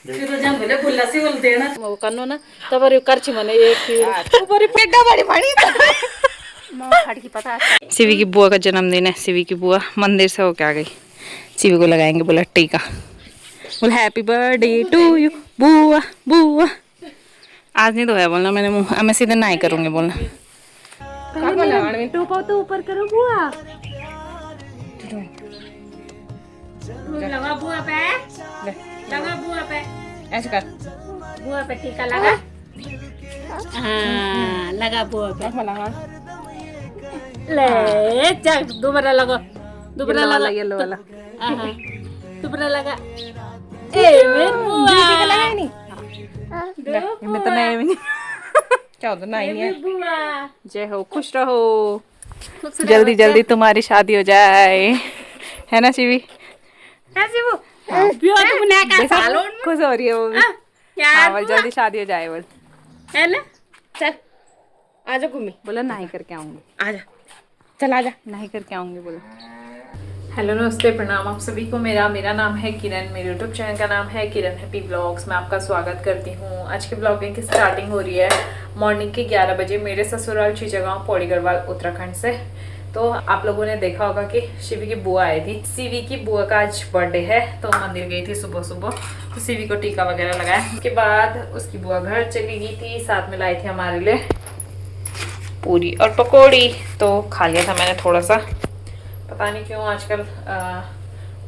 फिर जन बोले बुल्ला सी बोलते ना वो कनो ना तब करची मने एक ऊपर पेड़ा बड़ी बड़ी खड़की पता शिवी की बुआ का जन्मदिन है। शिवी की बुआ मंदिर से होके आ गई। शिवी को लगाएंगे बोला टीका। बोल हैप्पी बर्थडे टू यू बुआ बुआ। आज नहीं धोया बोलना मैंने मुंह। मैं सीधे नहीं करूंगी बोलना। टोपा तो ऊपर करो बुआ। लगा बुआ पे। लगा बुआ पे। ऐसे कर। बुआ पे टीका लगा। हाँ लगा बुआ पे। लगा। ले चल दोबारा लगा। दोबारा लगा येलो वाला। हाँ दोबारा लगा। ए मेरी बुआ। टीका लगा नहीं। मैं तो नहीं भी नहीं। क्या होता नहीं है। जय हो खुश रहो। जल्दी जल्दी तुम्हारी शादी हो जाए है ना शिवी। खुश हो रही है वो भी। हाँ बोल जल्दी शादी हो जाए बोल है ना। चल आजा घूमी। बोला नहीं करके आऊंगी। आजा चल आजा नहीं करके आऊंगी बोला। हेलो नमस्ते प्रणाम आप सभी को। मेरा नाम है किरण। मेरे यूट्यूब चैनल का नाम है किरण हैप्पी ब्लॉग्स। मैं आपका स्वागत करती हूँ। आज के ब्लॉगिंग की स्टार्टिंग हो रही है मॉर्निंग के 11 बजे मेरे ससुराल चीजगांव पौड़ी गढ़वाल उत्तराखंड से। तो आप लोगों ने देखा होगा कि शिवी की बुआ आई थी। शिवी की बुआ का आज बर्थडे है तो मंदिर गई थी सुबह सुबह। तो शिवी को टीका वगैरह लगाया। उसके बाद उसकी बुआ घर चली गई थी। साथ में लाई थी हमारे लिए पूरी और पकौड़ी। तो खा लिया था मैंने थोड़ा सा। पता नहीं क्यों आजकल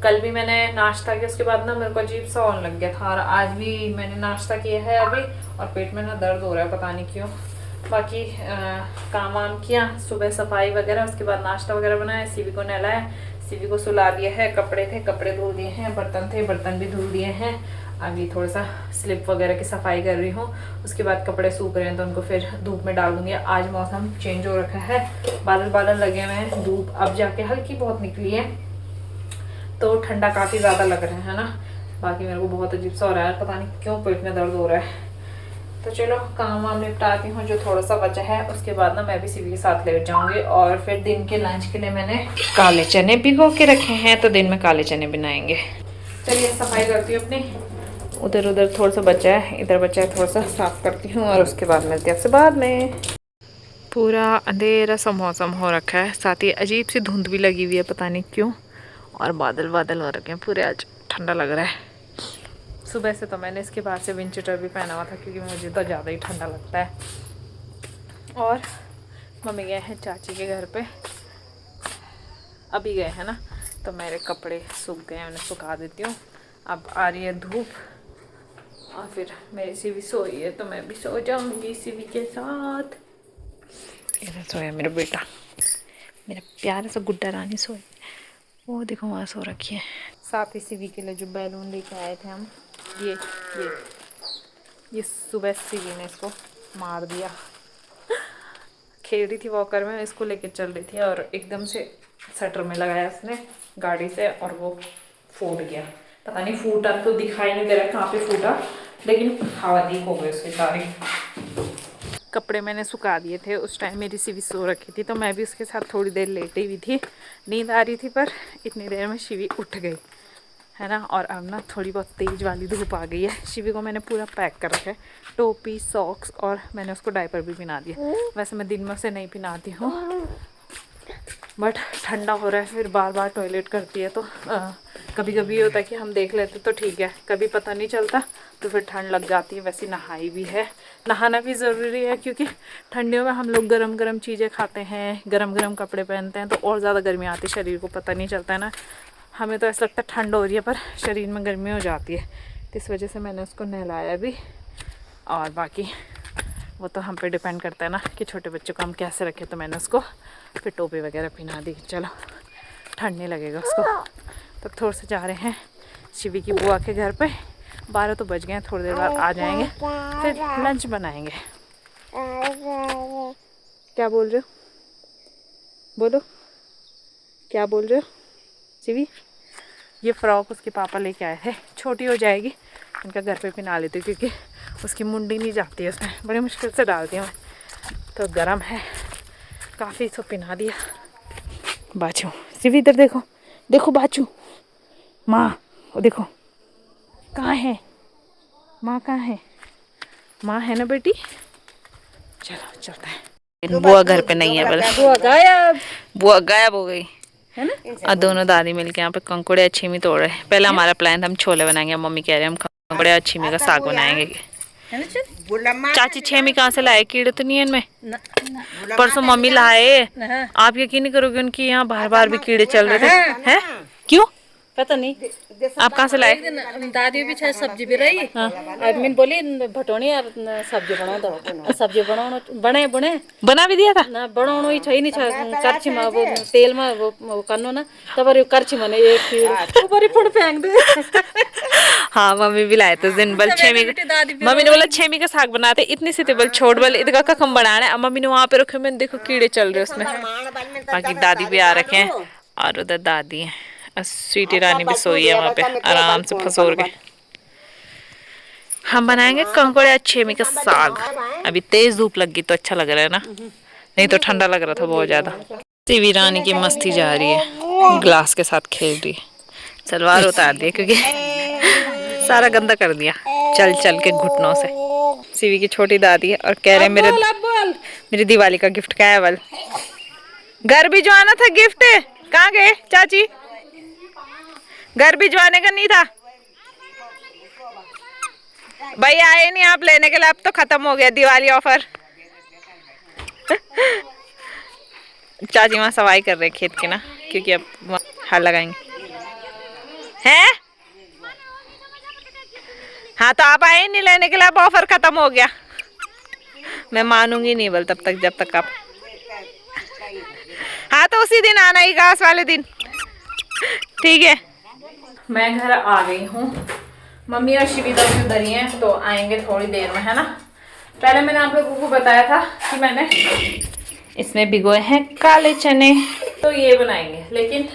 कल भी मैंने नाश्ता किया उसके बाद ना मेरे को अजीब सा होने लग गया था। और आज भी मैंने नाश्ता किया है अभी और पेट में ना दर्द हो रहा है पता नहीं क्यों। बाकी काम वाम किया सुबह सफाई वगैरह। उसके बाद नाश्ता वगैरह बनाया। शिवी को नहलाया। शिवी को सुला दिया है। कपड़े थे कपड़े धुल दिए हैं। बर्तन थे बर्तन भी धुल दिए हैं। अभी थोड़ा सा स्लिप वगैरह की सफाई कर रही हूँ। उसके बाद कपड़े सूख रहे हैं तो उनको फिर धूप में डाल दूंगी। आज मौसम चेंज हो रखा है। बादल बादल लगे हुए हैं। धूप अब जाके हल्की बहुत निकली है तो ठंडा काफ़ी ज़्यादा लग रहा है ना। बाकी मेरे को बहुत अजीब सा हो रहा है पता नहीं क्यों पेट में दर्द हो रहा है। तो चलो काम वाम निपटाती हूँ जो थोड़ा सा बचा है। उसके बाद ना मैं भी शिवी के साथ लेट जाऊंगी। और फिर दिन के लंच के लिए मैंने काले चने भिगो के रखे हैं तो दिन में काले चने बनाएंगे। चलिए सफाई करती हूँ अपनी। उधर उधर थोड़ा सा बचा है इधर बचा है थोड़ा सा साफ करती हूँ और उसके बाद मिलती हूँ आपसे बाद में। पूरा अंधेरा सा मौसम हो रखा है। साथ ही अजीब सी धुंध भी लगी हुई है पता नहीं क्यों। और बादल बादल हो रखे हैं पूरे। आज ठंडा लग रहा है। सुबह से तो मैंने इसके बाद से विंटर भी पहना हुआ था क्योंकि मुझे तो ज़्यादा ही ठंडा लगता है। और मम्मी गए हैं चाची के घर पे। अभी गए हैं ना तो मेरे कपड़े सूख गए हैं उन्हें सुखा देती हूँ। अब आ रही है धूप और फिर मेरी शिवी सोई है तो मैं भी सो जाऊँगी शिवी के साथ। इधर सोया मेरा बेटा मेरा प्यारा सा गुड्डा रानी सोई। वो देखो वहाँ सो रखी है। साथ ही शिवी के लिए जो बैलून लेके आए थे हम ये सुबह शिवी ने इसको मार दिया। खेल रही थी वॉकर में इसको लेके चल रही थी और एकदम से शटर में लगाया उसने गाड़ी से और वो फूट गया। पता नहीं फूटा तो दिखाई नहीं दे रहा कहाँ पे फूटा लेकिन हवा लीक हो गई उसकी सारी। कपड़े मैंने सुखा दिए थे। उस टाइम मेरी शिवी सो रखी थी तो मैं भी उसके साथ थोड़ी देर लेटी हुई थी। नींद आ रही थी पर इतनी देर में शिवी उठ गई है ना। और अब ना थोड़ी बहुत तेज़ वाली धूप आ गई है। शिवी को मैंने पूरा पैक कर रखा है टोपी सॉक्स और मैंने उसको डायपर भी पहना दिया। वैसे मैं दिन में उसे नहीं पहनाती हूँ बट ठंडा हो रहा है फिर बार बार टॉयलेट करती है तो कभी कभी होता है कि हम देख लेते तो ठीक है कभी पता नहीं चलता तो फिर ठंड लग जाती है। वैसे नहाई भी है। नहाना भी ज़रूरी है क्योंकि ठंडियों में हम लोग गरम गरम चीज़ें खाते हैं गरम गरम कपड़े पहनते हैं तो और ज़्यादा गर्मी आती है शरीर को पता नहीं चलता है ना। हमें तो ऐसा लगता है ठंड हो रही है पर शरीर में गर्मी हो जाती है। तो इस वजह से मैंने उसको नहलाया भी। और बाकी वो तो हम पे डिपेंड करता है ना कि छोटे बच्चों को हम कैसे रखें। तो मैंने उसको फिर टोपी वगैरह पहना दी। चलो ठंड नहीं लगेगा उसको। तो थोड़े से जा रहे हैं शिवी की बुआ के घर पे। 12 तो बज गए हैं। थोड़ी देर बाद आ जाएंगे फिर लंच बनाएंगे। क्या बोल रहे हो बोलो क्या बोल रहे हो शिवी। ये फ्रॉक उसके पापा लेके आए थे। छोटी हो जाएगी उनका घर पे पहना लेती क्योंकि उसकी मुंडी नहीं जाती है उसमें बड़ी मुश्किल से डालती हूँ तो गर्म है काफ़ी। इसको पहना दिया। बाचू शिवी इधर देखो देखो बाचू माँ वो देखो कहाँ है माँ कहाँ है? माँ है ना बेटी? चलो चलता है। बुआ घर पे नहीं है, बुआ गायब हो गई है ना। और दोनों दादी मिलके यहाँ पे कंकुड़े और छीमी तोड़ रहे हैं। पहले हमारा प्लान था हम छोले बनाएंगे, मम्मी कह रहे हैं हम कंकुड़े और छीमी का साग बनाएंगे। चाची छेमी कहाँ से लाए? कीड़े तो नहीं है इनमें? परसों मम्मी लाए, आप यकीन नहीं करोगे उनकी यहाँ बार बार भी कीड़े चल रहे थे। हैं? क्यों पता नहीं। आप कहाँ से लाए? दादी भी शायद सब्जी भी रही। मैंने बोली भटोनी और सब्जी बनाओ दो, सब्जी बनाओ बने बुने बना भी दिया था ना, बनाओ ही छई नहीं करछी में वो तेल में वो करनो ना तब करछी मने एक ऊपर फुट फेंक दे। हाँ मम्मी भी लाए थे दिन बल छेमी। मम्मी ने बोला छेमी का साग बनाते इतनी सी बल छोड़ बल इधर का कम बनाना है। मम्मी ने वहाँ पे रखे, मैंने देखो कीड़े चल रहे उसमें। बाकी दादी भी आ रखे हैं और उधर दादी है। स्वीटी रानी भी सोई है वहाँ पे आराम से फसोर के। हम बनाएंगे कंकुड़े और छेमी का साग। अभी तेज धूप लग गई तो अच्छा लग रहा है ना, नहीं तो ठंडा लग रहा था बहुत ज्यादा। सीवी रानी की मस्ती जा रही है, ग्लास के साथ खेल रही है। सलवार उतार दी क्योंकि सारा गंदा कर दिया चल चल के घुटनों से। सीवी की छोटी दादी है और कह रहे मेरी दिवाली का गिफ्ट क्या है? बल घर भी जो आना था गिफ्ट कहाँ गए चाची? घर भिजवाने का नहीं था भाई, आए नहीं आप लेने के लिए, अब तो खत्म हो गया दिवाली ऑफर। चाची वहाँ सफाई कर रहे खेत की ना, क्योंकि अब हल लगाएंगे हैं। हाँ तो आप आए नहीं लेने के लिए, अब ऑफर खत्म हो गया। मैं मानूंगी नहीं बल तब तक जब तक आप। हाँ तो उसी दिन आना ही, घास वाले दिन, ठीक है। मैं घर आ गई हूँ, मम्मी और शिविता भी उधर ही हैं तो आएंगे थोड़ी देर में, है ना। पहले मैंने आप लोगों को बताया था कि मैंने इसमें भिगोए हैं काले चने, तो ये बनाएंगे। लेकिन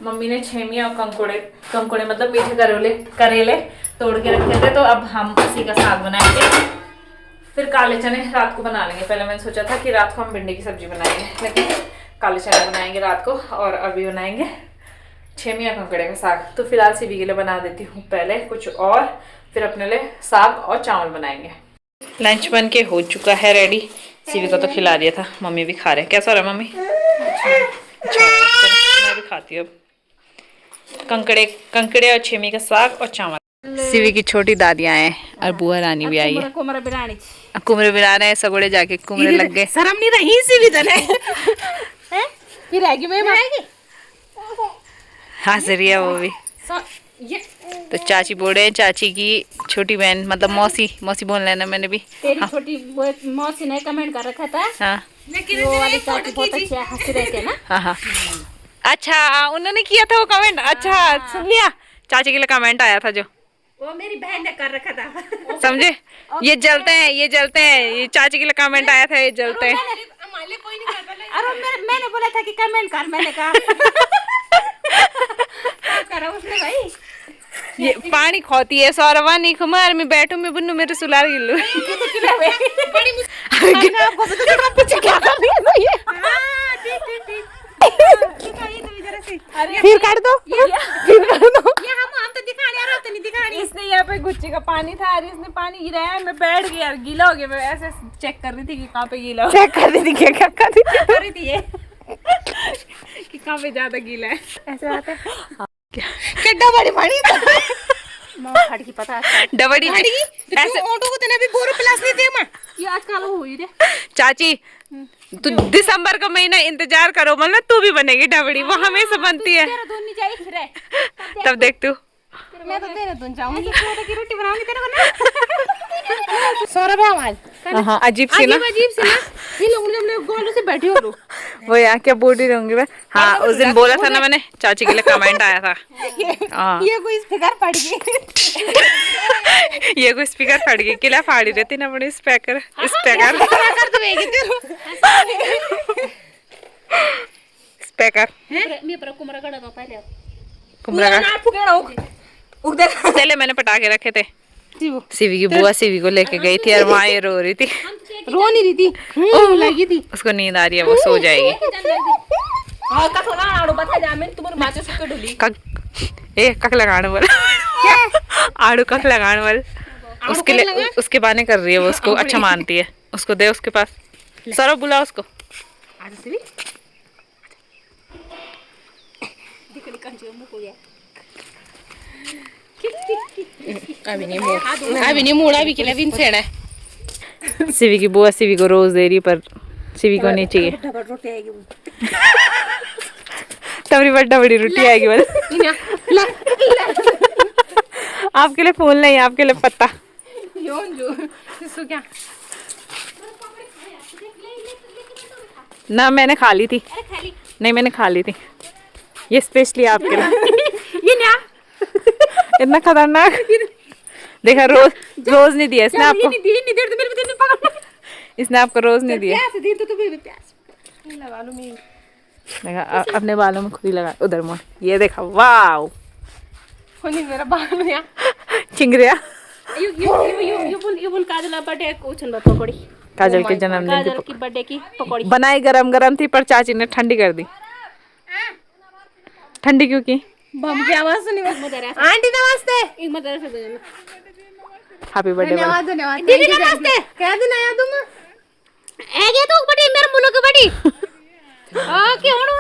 मम्मी ने छेमी और कंकुड़े मतलब मीठे करेले तोड़ के रखे थे, तो अब हम उसी का साग बनाएंगे। फिर काले चने रात को बना लेंगे। पहले मैंने सोचा था कि रात को हम भिंडी की सब्जी बनाएंगे, लेकिन काले चने बनाएंगे रात को, और अभी बनाएंगे छेमी या कंकड़े का साग। तो फिलहाल सीवी के लिए बना देती हूँ पहले कुछ और, फिर अपने लिए साग और चावल बनाएंगे। लंच बन के हो चुका है रेडी। सीवी को तो खिला दिया था, मम्मी भी खा रहे हैं। कैसा रहा मम्मी? अच्छा मैं भी खाती हूँ अब कंकड़े और छेमी का साग और चावल। सीवी की छोटी दादियाँ हैं और बुआ रानी भी आई है। कुमरे बिरा रहे हैं, सगोड़े जाके कुमरे लग गए। शर्म नहीं रही सीवी फिर आएगी मैं हंस रही है वो भी। तो चाची बोल रहे हैं, चाची की छोटी बहन मतलब मौसी बोल लेना। मैंने भी तेरी छोटी मौसी ने कमेंट कर रखा था। हाँ वो वाली चाची बहुत अच्छी हंसी रहती है ना। हाँ अच्छा उन्होंने किया था वो कमेंट। अच्छा सुन लिया, चाची के लिए कमेंट आया था जो वो मेरी बहन ने कर रखा था। समझे? ये जलते हैं ये चाची के लिए कमेंट आया था, ये जलते हैं। अरे मैंने बोला था कि कमेंट कर, मैंने कहा करा उसने भाई। ये पानी खोती है सौरवा नहीं खुमार में बैठू मैं बुन्नू मेरे सुलार गिल्लू। फिर काट दो हम तो दिखाने आ रहे तो नहीं दिखाने। इसने यहाँ पे गुच्ची का पानी था और इसने पानी गिराया, मैं बैठ गई यार, गीला हो गया। मैं ऐसे चेक कर रही थी कि कहाँ पे गीला हो, चेक कर रही थी क्या कर रही थी ये कि कहाँ पे ज्यादा गीला है। ऐसे बात है क्या डबड़ी पानी फट की पता डबड़ी ऐसे ऑटो को तेने भी बोरो प्लास नहीं दे मां ये आजकल हुई रे चाची। तू दिसंबर का महीना इंतजार करो, मतलब तू भी बनेगी डबड़ी, वो हमेशा बनती है। तेरा दूध नहीं जाए फिर तब देख तू, मैं तो तेरे दूध जाऊंगी, छोटे की रोटी बनाऊंगी तेरे को ना। सौरभ आवाज हाँ अजीब सी ना ये लोग गोलू से बैठी हो वो यहाँ क्या बोल रही रहूंगी मैं। हाँ उस दिन बोला था ना मैंने, चाची के लिए कमेंट आया था। ये कोई स्पीकर फट गई ये कोई स्पीकर फट गई किला फाड़ी रहती ना बड़ी स्पीकर पहले मैंने पटाखे रखे थे। सीवी की बुआ सीवी को लेके गई थी और वहाँ ये रो रही थी, रो नहीं रही थी, लगी थी उसको नींद आ रही है, वो सो जाएगी। कक लगाने वाला आड़ू कक लगाने वाला उसके लिए उसके बहाने कर रही है वो, उसको अच्छा मानती है। उसको दे उसके पास। सौरभ बुला उसको। अभी नहीं मोड़ा भी के बिन सेड़ा है। सिवी की बुआ सिवी को रोज दे रही, पर सिवी को नहीं चाहिए। तबरी बड्डा बड़ी रोटी आएगी बस। आपके लिए फूल नहीं, आपके लिए पत्ता। क्या ना, मैंने खा ली थी। नहीं मैंने खा ली थी, ये स्पेशली आपके लिए। ये क्या इतना खतरनाक। देखा रोज नहीं दिया इसने आपको। इसने आपको रोज नहीं दिया। देखा अपने बालों में खुद ही लगा। उधर मोड़, ये देखा, वाव मेरा बाल चिंगरिया। काजल के जन्मदिन की बर्थडे की पकौड़ी बनाई, गरम गरम थी पर चाची ने ठंडी कर दी। ठंडी क्यों की? बम की आवाज सुनी आंटी। नमस्ते। Happy birthday. धन्यवाद दीदी। नमस्ते। क्या दिन आया तुम? तो बड़ी मेरे मुल्क बड़ी।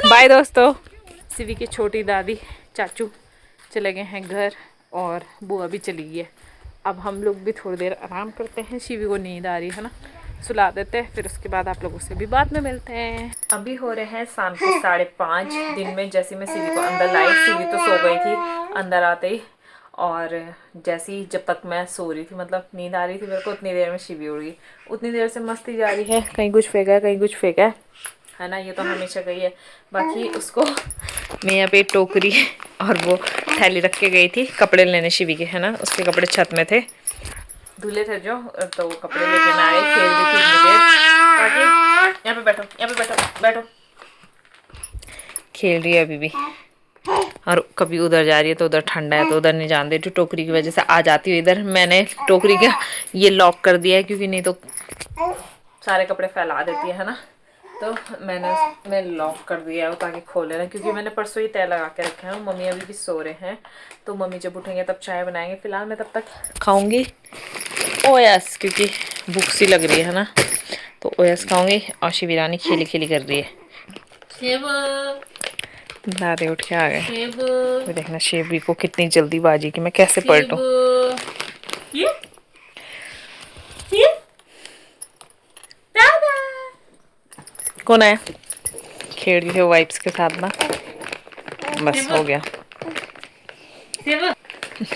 बाय दोस्तों, सिवी की छोटी दादी चाचू चले गए हैं घर और बुआ भी चली गई है। अब हम लोग भी थोड़ी देर आराम करते हैं। शिवी को नींद आ रही है ना, सुला देते हैं, फिर उसके बाद आप लोगों से भी बाद में मिलते हैं। अभी हो रहे हैं शाम के 5:30 दिन में। जैसे मैं सिवी को अंदर लाई, सिवी तो सो गई थी अंदर आते ही, और जैसे ही जब तक मैं सो रही थी, मतलब नींद आ रही थी मेरे को, उतनी देर में शिवी उड़ गई। उतनी देर से मस्ती जारी है, कहीं कुछ फेंका है कहीं कुछ फेंका है ना, ये तो हमेशा गई है। बाकी उसको मैं यहाँ पे टोकरी और वो थैली रख के गई थी कपड़े लेने शिवी के, है ना, उसके कपड़े छत में थे, धुले थे जो, तो कपड़े लेके मैं आई, खेल रही थी मुझे। बाकी यहाँ पे बैठो, यहाँ पे बैठो, बैठो। खेल रही है अभी भी, और कभी उधर जा रही है तो उधर ठंडा है तो उधर नहीं जान देती, टोकरी की वजह से आ जाती है इधर। मैंने टोकरी का ये लॉक कर दिया है क्योंकि नहीं तो सारे कपड़े फैला देती है ना, तो मैं लॉक कर दिया है ताकि खोले ना, क्योंकि मैंने परसों ही तय लगा के रखे हैं। मम्मी अभी भी सो रहे हैं, तो मम्मी जब उठेंगे तब चाय बनाएंगे। फिलहाल मैं तब तक खाऊंगी ओएस, क्योंकि भूख सी लग रही है ना, तो ओएस खाऊंगी। और शिविरानी खेली खेली कर रही है। दादे उठ के आ गए। देखना शेबी को कितनी जल्दीबाजी कि मैं कैसे पलटूं। कौन है? खेल रही है वाइप्स के साथ ना, बस हो गया।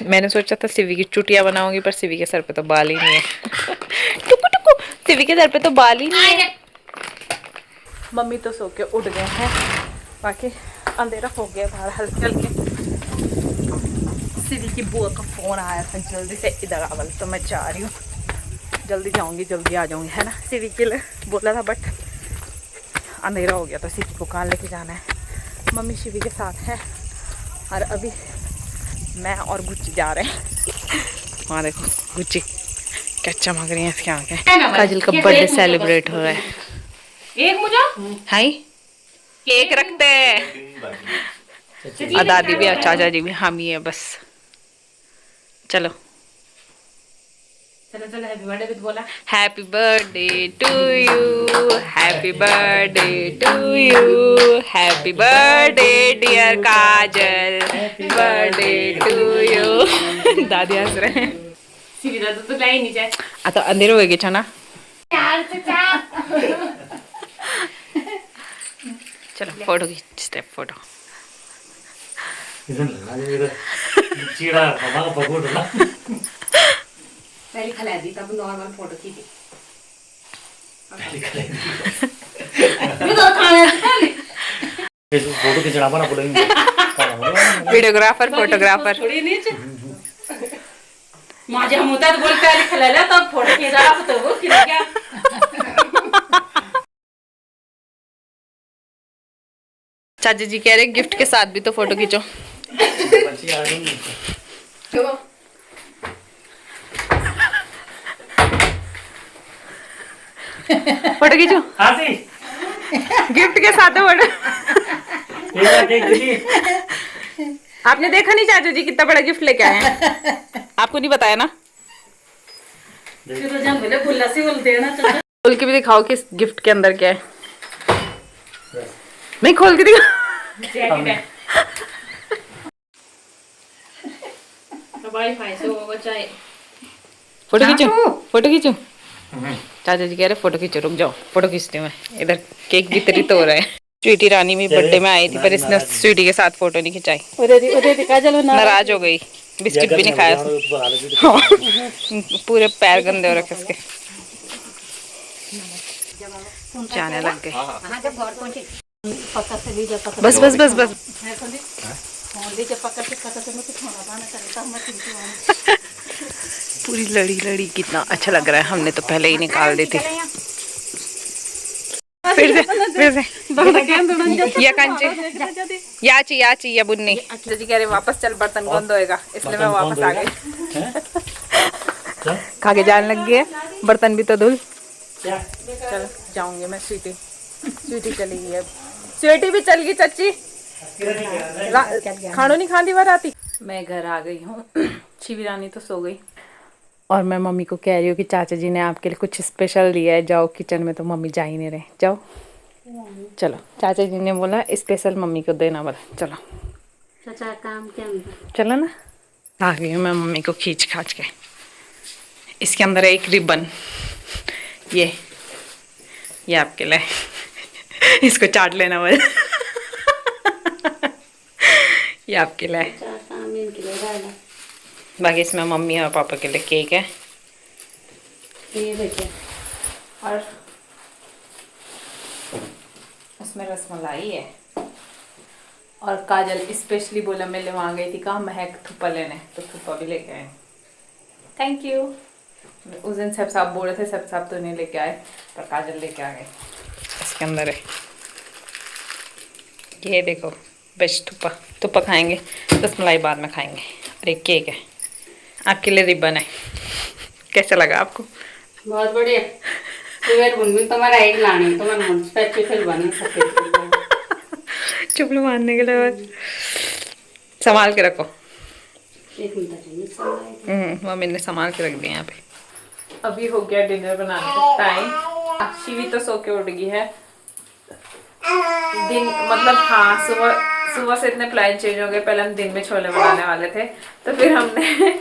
मैंने सोचा था सिवी की चुटिया बनाऊंगी, पर सिवी के सर पे तो बाल ही नहीं है। टुकु टुकु, सिवी के सर पे तो बाल ही नहीं है। मम्मी तो सो के उठ गए हैं, बाकी अंधेरा हो गया बाहर हल्के हल्के। सिवी की बुआ का फोन आया था, जल्दी से इधर आवल, तो मैं जा रही हूँ, जल्दी जाऊंगी जल्दी आ जाऊंगी, है ना। सिवी के लिए बोला था बट अंधेरा हो गया तो सिवी को कहाँ लेके जाना है। मम्मी शिवी के साथ है और अभी मैं और गुच्ची जा रहे हैं। वहाँ देखो गुच्ची क्या चमक रही है इसके आगे। काजल का बर्थडे सेलिब्रेट हो रहा है। एक मुझे हाई केक रखते हैं, दादी भी और चाचा जी भी, हम ही है बस। चलो चलो चलो, हैप्पी बर्थडे भी बोला। Happy birthday to you, happy birthday to you, happy birthday dear Kajal, birthday to you. दादी हंस रहे हैं। सीधा तो लाइन नहीं जाए, तो अंधेरे हो गए ना। चलो फोटो खींचते हैं, फोटो। पहले खिला दी तब नॉर्मल फोटो खींची। फोटो खींचना बना पड़ेगा। वीडियोग्राफर फोटोग्राफर थोड़ी नीचे माजे हम होता तो बोल पहले खिला ले तब फोटो खींचा तो वो खिला क्या। चाचा जी कह रहे गिफ्ट के साथ भी तो फोटो खींचो। फोटो खींचो गिफ्ट के साथ फोटो। आपने देखा नहीं चाचा जी कितना बड़ा गिफ्ट लेके आए हैं? आपको नहीं बताया ना? खोल के भी दिखाओ कि इस गिफ्ट के अंदर क्या है। नहीं खोल के दिखा। फोटो खींचो, फोटो खींचो। चाचा जी कह रहे फोटो खींचो, रुक जाओ फोटो खींचते हैं। इधर केक वितरित हो रहा है। स्वीटी रानी भी बर्थडे में आई थी पर इसने स्वीटी के साथ फोटो नहीं खिंचाई, नाराज हो गई। बिस्किट भी नहीं खाया पूरे पैर गंदे हो रखे उसके। जाने लग गए। बस बस बस बस। पूरी लड़ी लड़ी कितना अच्छा लग रहा है। हमने तो पहले ही निकाल दी थी। फिर से या कंचे याची या बुन्नी। अच्छा जी कह रहे वापस चल, बर्तन गंद होएगा, इसलिए मैं वापस आ गई। खा के जाने लग गए, बर्तन भी तो धुल। चल जाऊंगी मैं। स्वीटी चली गई अब। स्वीटी भी चल गई चाची। खानो नहीं खाती बार आती। मैं घर आ गई हूँ। शिवी रानी तो सो गई और मैं मम्मी को कह रही हूँ कि चाचा जी ने आपके लिए कुछ स्पेशल दिया है, जाओ किचन में। तो मम्मी जा ही नहीं रहे। जाओ चलो, चाचा जी ने बोला स्पेशल मम्मी को देना बोला। चलो चाचा काम क्या चलो ना। आ गई हूँ मैं मम्मी को खींच खाच के। इसके अंदर है एक रिबन, ये आपके लिए। इसको चाट लेना बोले। ये आपके लिए। बाकी इसमें मम्मी और पापा के लिए केक है। ये देखिए, और उसमें रसमलाई है। और काजल स्पेशली बोला, मैं ले वहाँ गई थी कहाँ महक थुप्पा लेने, तो थुप्पा भी लेके आए। Thank you. उस दिन सब साहब बोल रहे थे, सब साहब तो नहीं लेके आए पर काजल लेके आ गए। इसके अंदर है ये देखो, बेस्ट थुप्पा खाएंगे, रसमलाई बाद में खाएंगे। और एक केक है आपके लिए, रिबन है। कैसा लगा आपको? बहुत बढ़िया। तुम्हारा एक लानी तुम्हारा मन स्पेशल बना सकते। चुपल मारने के लिए बस संभाल के रखो। मम्मी ने संभाल के रख दिया यहाँ पे। अभी हो गया डिनर बनाने का टाइम। शिवी तो सो के उठ गई है। दिन मतलब हाँ, सुबह से इतने प्लान चेंज हो गए। पहले हम दिन में छोले बनाने वाले थे, तो फिर हमने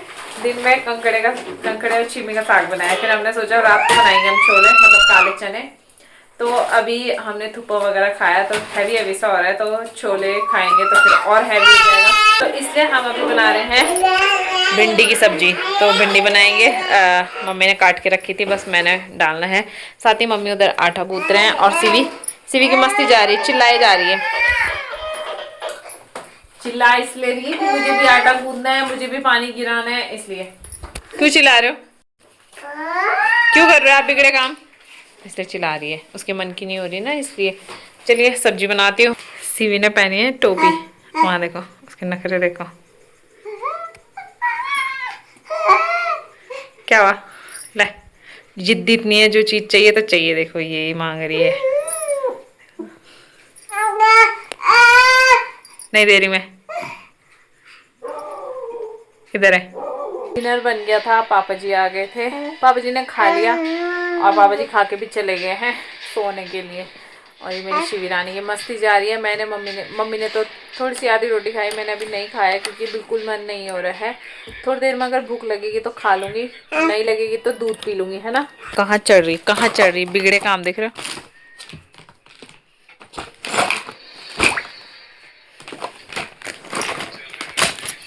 दिन में कंकड़े और छीमी का साग बनाया। फिर हमने सोचा रात को बनाएंगे हम छोले, मतलब काले चने। तो अभी हमने थुप्पा वगैरह खाया तो हैवी सा हो रहा है, तो छोले खाएंगे तो फिर और हैवी हो जाएगा। तो इसलिए हम अभी बना रहे हैं भिंडी की सब्जी। तो भिंडी बनाएंगे। मम्मी ने काट के रखी थी, बस मैंने डालना है। साथ ही मम्मी उधर आटा गूंथ रहे हैं और सिवी की मस्ती जा रही है, चिल्लाए जा रही है। चिल्ला इसलिए रही है कि मुझे भी आटा गूंथना है, मुझे भी पानी गिराना है, इसलिए। क्यों चिल्ला रहे हो? क्यों कर रहे हो आप बिगड़े काम? इसलिए चिल्ला रही है, उसके मन की नहीं हो रही ना, इसलिए। चलिए सब्जी बनाती हूँ। सिवी ने पहनी है टोपी, वहाँ देखो उसके नखरे देखो। क्या हुआ? ले, जिद्दी इतनी है, जो चीज चाहिए तो चाहिए। देखो ये मांग रही है, नहीं दे रही मैं। किधर है? डिनर बन गया था, पापा जी आ गए थे, पापा जी ने खा लिया और पापा जी खा के भी चले गए हैं सोने के लिए। और ये मेरी शिवी रानी की मस्ती जा रही है। मम्मी ने तो थोड़ी सी आधी रोटी खाई, मैंने अभी नहीं खाया क्योंकि बिल्कुल मन नहीं हो रहा है। थोड़ी देर में अगर भूख लगेगी तो खा लूँगी, नहीं लगेगी तो दूध पी लूँगी, है ना। कहाँ चढ़ रही बिगड़े काम देख रहे हो।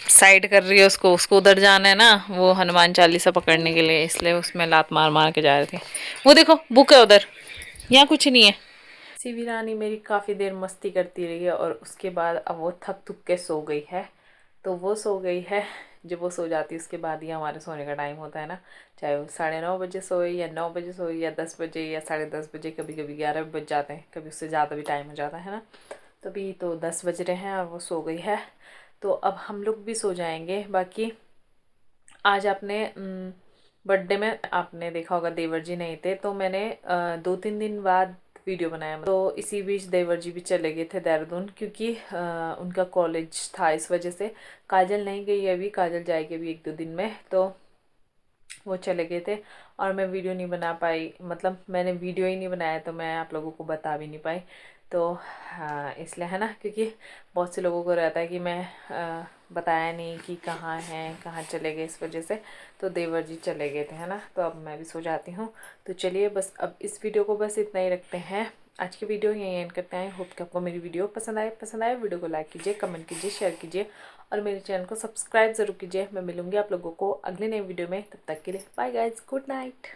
साइड कर रही है उसको उधर जाना है ना, वो हनुमान चालीसा पकड़ने के लिए, इसलिए उसमें लात मार मार के जा रहे थे। वो देखो बुक है उधर, यहाँ कुछ नहीं है। शिवी रानी मेरी काफ़ी देर मस्ती करती रही है और उसके बाद अब वो थक थुक के सो गई है। तो वो सो गई है। जब वो सो जाती है उसके बाद ही हमारे सोने का टाइम होता है ना। चाहे वो 9:30 बजे सोए या 9 बजे सोए या 10 बजे या 10:30 बजे, कभी कभी 11 बज जाते हैं, कभी उससे ज़्यादा भी टाइम हो जाता है ना। तो अभी तो 10 बज रहे हैं और वो सो गई है, तो अब हम लोग भी सो जाएंगे। बाकी आज आपने बर्थडे में आपने देखा होगा देवर जी नहीं थे, तो मैंने 2-3 दिन बाद वीडियो बनाया। तो इसी बीच देवर जी भी चले गए थे देहरादून, क्योंकि उनका कॉलेज था, इस वजह से। काजल नहीं गई अभी, काजल जाएगी अभी 1-2 दिन में। तो वो चले गए थे और मैं वीडियो नहीं बना पाई, मतलब मैंने वीडियो ही नहीं बनाया तो मैं आप लोगों को बता भी नहीं पाई। तो हाँ इसलिए है ना, क्योंकि बहुत से लोगों को रहता है कि मैं बताया नहीं कि कहाँ हैं, कहाँ चले गए, इस वजह से। तो देवर जी चले गए थे है ना, तो अब मैं भी सो जाती हूँ। तो चलिए बस अब इस वीडियो को बस इतना ही रखते हैं। आज की वीडियो यहीं एंड करते हैं। होप कि आपको मेरी वीडियो पसंद आए वीडियो को लाइक कीजिए, कमेंट कीजिए, शेयर कीजिए और मेरे चैनल को सब्सक्राइब ज़रूर कीजिए। मैं मिलूंगी आप लोगों को अगले नए वीडियो में, तब तक के लिए बाय गाइज, गुड नाइट।